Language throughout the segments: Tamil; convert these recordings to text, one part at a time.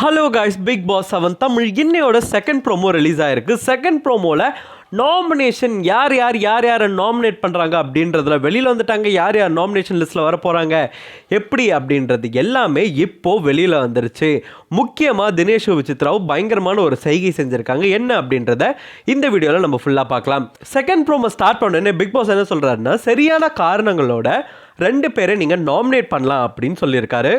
Hello guys, Big Boss 7 Tamil இன்னையோட செகண்ட் ப்ரோமோ ரிலீஸ் ஆயிருக்கு. செகண்ட் ப்ரோமோவில் நாமினேஷன் யார் யாரை நாமினேட் பண்ணுறாங்க அப்படின்றதுல வெளியில் வந்துட்டாங்க. யார் நாமினேஷன் லிஸ்ட்டில் வர போகிறாங்க எப்படி அப்படின்றது எல்லாமே இப்போது வெளியில் வந்துருச்சு. முக்கியமாக தினேஷ் விசித்ராவும் பயங்கரமான ஒரு செய்கை செஞ்சுருக்காங்க. என்ன அப்படின்றத இந்த வீடியோவில் நம்ம ஃபுல்லாக பார்க்கலாம். செகண்ட் ப்ரோமோ ஸ்டார்ட் பண்ணோன்னே பிக் பாஸ் என்ன சொல்கிறாருன்னா, சரியான காரணங்களோட 2 பேரை நீங்கள் நாமினேட் பண்ணலாம் அப்படின்னு சொல்லியிருக்காரு.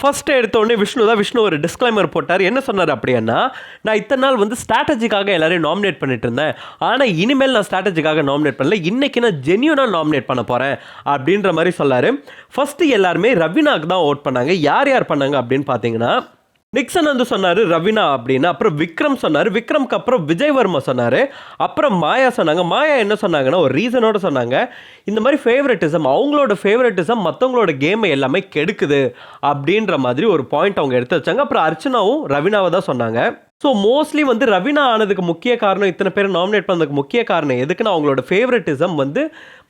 ஃபர்ஸ்ட் எடுத்தோடனே விஷ்ணு ஒரு டிஸ்க்ளைமர் போட்டார். என்ன சொன்னார் அப்படின்னா, நான் இத்தனை நாள் ஸ்ட்ராட்டஜிக்காக எல்லாரையும் நாமினேட் பண்ணிட்டு இருந்தேன், ஆனால் இனிமேல் நான் ஸ்ட்ராட்டஜிக்காக நாமினேட் பண்ணல, இன்றைக்கி நான் ஜென்யூனாக நாமினேட் பண்ண போகிறேன் அப்படின்ற மாதிரி சொன்னார். ஃபஸ்ட்டு எல்லாருமே ரவீனாக்கு தான் ஓட் பண்ணாங்க. யார் பண்ணாங்க அப்படின்னு பார்த்தீங்கன்னா, நிக்சன் சொன்னார் ரவீனா அப்படின்னு, அப்புறம் விக்ரம் சொன்னார், விக்ரம்க்கு அப்புறம் விஜய் வர்மா சொன்னார், அப்புறம் மாயா சொன்னாங்க. மாயா என்ன சொன்னாங்கன்னா, ஒரு ரீசனோட சொன்னாங்க, இந்த மாதிரி ஃபேவரட்டிசம், அவங்களோட ஃபேவரட்டிசம் மற்றவங்களோட கேமை எல்லாமே கெடுக்குது அப்படின்ற மாதிரி ஒரு பாயிண்ட் அவங்க எடுத்து வச்சாங்க. அப்புறம் அர்ச்சனாவும் ரவீனாவை தான் சொன்னாங்க. ஸோ மோஸ்ட்லி ரவீனா ஆனதுக்கு முக்கிய காரணம், இத்தனை பேர் நாமினேட் பண்ணதுக்கு முக்கிய காரணம் எதுக்குன்னா, அவங்களோட ஃபேவரட்டிசம்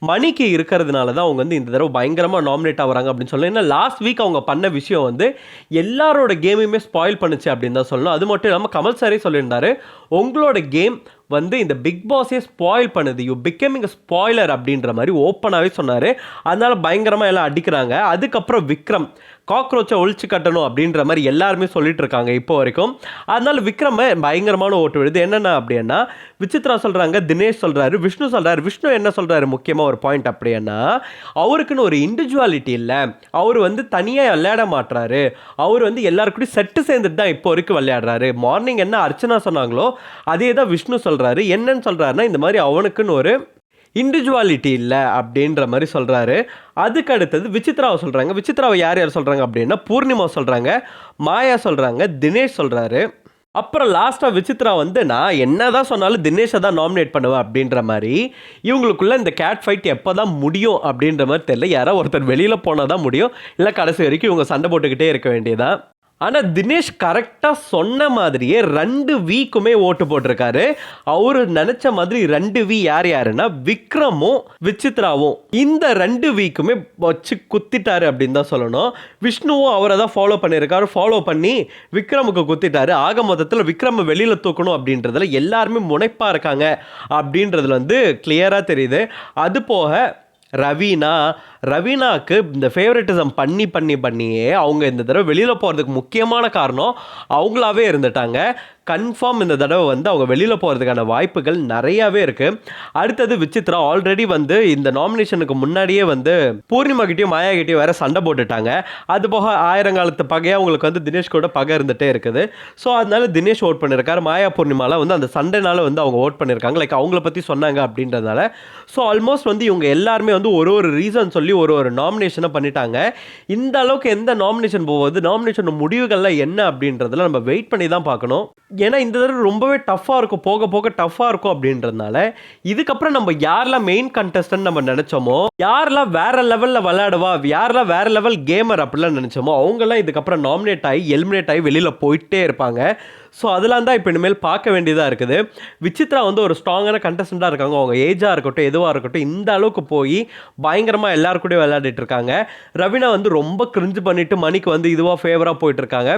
மணிக்கு இருக்கிறதுனால தான் அவங்க இந்த தடவை பயங்கரமாக நாமினேட் ஆகிறாங்க அப்படின்னு சொல்லலாம். ஏன்னா லாஸ்ட் வீக் அவங்க பண்ண விஷயம் எல்லாரோட கேமையுமே ஸ்பாயில் பண்ணுச்சு அப்படின்னு தான் சொல்லணும். அது மட்டும் இல்லாமல் கமல் சாரே சொல்லியிருந்தாரு, உங்களோட கேம் இந்த பிக் பாஸே ஸ்பாயில் பண்ணுது, யூ பிகமிங் ஸ்பாய்லர் அப்படின்ற மாதிரி ஓப்பனாகவே சொன்னார். அதனால பயங்கரமாக எல்லாம் அடிக்கிறாங்க. அதுக்கப்புறம் விக்ரம் காக்ரோச்சை ஒழிச்சு கட்டணும் அப்படின்ற மாதிரி எல்லாருமே சொல்லிட்டு இருக்காங்க இப்போ வரைக்கும். அதனால விக்ரம் பயங்கரமான ஓட்டு விடுது. என்னென்ன அப்படின்னா, விசித்ரா சொல்கிறாங்க, தினேஷ் சொல்கிறாரு, விஷ்ணு சொல்கிறாரு. விஷ்ணு என்ன சொல்கிறாரு, முக்கியமாக ஒரு பாயிண்ட் அப்படின்னா, அவருக்குன்னு ஒரு இண்டிவிஜுவாலிட்டி இல்லை, அவர் தனியாக விளையாட மாட்டுறாரு, அவர் எல்லாருக்கூடையும் செட்டு சேர்ந்துட்டு தான் இப்போ வரைக்கும் விளையாடுறாரு. மார்னிங் என்ன அர்ச்சனா சொன்னாங்களோ அதே தான் விஷ்ணு சொல்கிறாரு. என்னன்னு சொல்கிறாருன்னா, இந்த மாதிரி அவனுக்குன்னு ஒரு இண்டிவிஜுவாலிட்டி இல்லை அப்படின்ற மாதிரி சொல்கிறாரு. அதுக்கு அடுத்தது விசித்ராவை சொல்கிறாங்க. விசித்ராவை யார் சொல்கிறாங்க அப்படின்னா, பூர்ணிமா சொல்கிறாங்க, மாயா சொல்கிறாங்க, தினேஷ் சொல்கிறாரு. அப்புறம் லாஸ்ட்டாக விசித்ரா நான் என்ன தான் சொன்னாலும் தினேஷை தான் நாமினேட் பண்ணுவேன் அப்படின்ற மாதிரி, இவங்களுக்குள்ள இந்த கேட் ஃபைட் எப்போ தான் முடியும் அப்படின்ற மாதிரி தெரியல. யாராவது ஒருத்தர் வெளியில் போனால் தான் முடியும், இல்லை கடைசி வரைக்கும் இவங்க சண்டை போட்டுக்கிட்டே இருக்க வேண்டியதான். ஆனால் தினேஷ் கரெக்டாக சொன்ன மாதிரியே 2 வீக்குமே ஓட்டு போட்டிருக்காரு. அவர் நினச்ச மாதிரி 2 வீ யாருன்னா, விக்ரமும் விசித்ராவும் இந்த 2 வீக்குமே வச்சு குத்திட்டாரு அப்படின்னு தான் சொல்லணும். விஷ்ணுவும் அவரை தான் ஃபாலோ பண்ணியிருக்காரு. ஃபாலோ பண்ணி விக்ரமுக்கு குத்திட்டாரு. ஆக மொத்தத்தில் விக்ரம் வெளியில் தூக்கணும் அப்படின்றதுல எல்லாருமே முனைப்பாக இருக்காங்க அப்படின்றதுல கிளியராக தெரியுது. அது போக ரவீனாக்கு இந்த ஃபேவரட்டிசம் பண்ணியே அவங்க இந்த தடவை வெளியில் போகிறதுக்கு முக்கியமான காரணம் அவங்களாவே இருந்துட்டாங்க. கன்ஃபார்ம் இந்த தடவை அவங்க வெளியில் போகிறதுக்கான வாய்ப்புகள் நிறையாவே இருக்குது. அடுத்தது விசித்ரா ஆல்ரெடி இந்த நாமினேஷனுக்கு முன்னாடியே பூர்ணிமா கிட்டேயும் மாயா கிட்டேயும் வேறு சண்டை போட்டுட்டாங்க. அது போக ஆயிரங்காலத்து பகையாக அவங்களுக்கு தினேஷ் கூட பகை இருந்துகிட்டே இருக்குது. ஸோ அதனால தினேஷ் ஓட் பண்ணியிருக்காரு. மாயா பூர்ணிமாலாம் அந்த சண்டைனால அவங்க ஓட் பண்ணியிருக்காங்க, லைக் அவங்கள பற்றி சொன்னாங்க அப்படின்றதுனால. ஸோ ஆல்மோஸ்ட் இவங்க எல்லாருமே ஒரு ரீசன் சொல்லி ஒரு நாமினேஷனை பண்ணிட்டாங்க. இந்த அளவுக்கு எந்த நாமினேஷன் போகுது, நாமினேஷன் முடிவுகள்லாம் என்ன அப்படின்றதுல நம்ம வெயிட் பண்ணி தான் பார்க்கணும். ஏன்னா இந்த தடவை ரொம்பவே டஃப்பாக இருக்கும், போக டஃப்பாக இருக்கும் அப்படின்றதுனால இதுக்கப்புறம் நம்ம யாரெல்லாம் மெயின் கண்டஸ்டன்ட் நம்ம நினச்சோமோ, யாரெல்லாம் வேற லெவலில் விளையாடுவா, யாரெல்லாம் வேற லெவல் கேமர் அப்படிலாம் நினச்சோமோ, அவங்கெல்லாம் இதுக்கப்புறம் நாமினேட் ஆகி எலிமினேட் ஆகி வெளியில் போயிட்டே இருப்பாங்க. ஸோ அதெல்லாம் தான் இப்போ இனிமேல் பார்க்க வேண்டியதாக இருக்குது. விசித்ரா ஒரு ஸ்ட்ராங்கான கண்டஸ்டண்ட்டாக இருக்காங்க. அவங்க ஏஜாக இருக்கட்டும் எதுவாக இருக்கட்டும் இந்த அளவுக்கு போய் பயங்கரமாக எல்லாரும் கூட விளையாடிட்டு இருக்காங்க. ரவீனா ரொம்ப கிரிஞ்சு பண்ணிட்டு மணிக்கு இதுவாக ஃபேவராக போயிட்டு இருக்காங்க.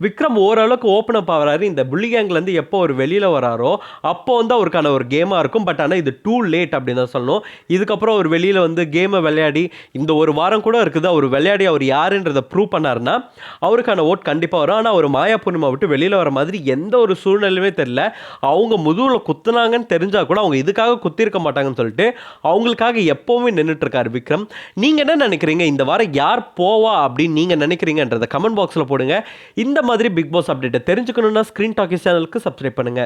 விக்ரம் ஓரளவுக்கு ஓப்பன் அப் ஆகிறாரு. இந்த புள்ளி கேங்லேருந்து எப்போ ஒரு வெளியில் வராரோ அப்போ அவருக்கான ஒரு கேமாக இருக்கும். பட் ஆனால் இது டூ லேட் அப்படின்னு தான் சொல்லணும். இதுக்கப்புறம் ஒரு வெளியில் கேமை விளையாடி இந்த ஒரு வாரம் கூட இருக்குது, அவர் விளையாடி அவர் யாருன்றதை ப்ரூவ் பண்ணாருன்னா அவருக்கான ஓட் கண்டிப்பாக வரும். ஆனால் ஒரு மாயா பூர்ணிமா விட்டு வெளியில் வர மாதிரி எந்த ஒரு சூழ்நிலையுமே தெரியல. அவங்க முதுகுல குத்துனாங்கன்னு தெரிஞ்சா கூட அவங்க இதுக்காக குத்திருக்க மாட்டாங்கன்னு சொல்லிட்டு அவங்களுக்காக எப்பவுமே நின்றுட்டு இருக்காரு விக்ரம். நீங்க என்ன நினைக்கிறீங்க, இந்த வாரம் யார் போவா அப்படின்னு நீங்க நினைக்கிறீங்கன்றத கமெண்ட் பாக்ஸ்ல போடுங்க. இந்த மாதிரி பிக் பாஸ் அப்டேட்டை தெரிஞ்சுக்கணும்னா ஸ்கிரீன் டாக்கிஸ் சேனலுக்கு சப்ஸ்கிரைப் பண்ணுங்க.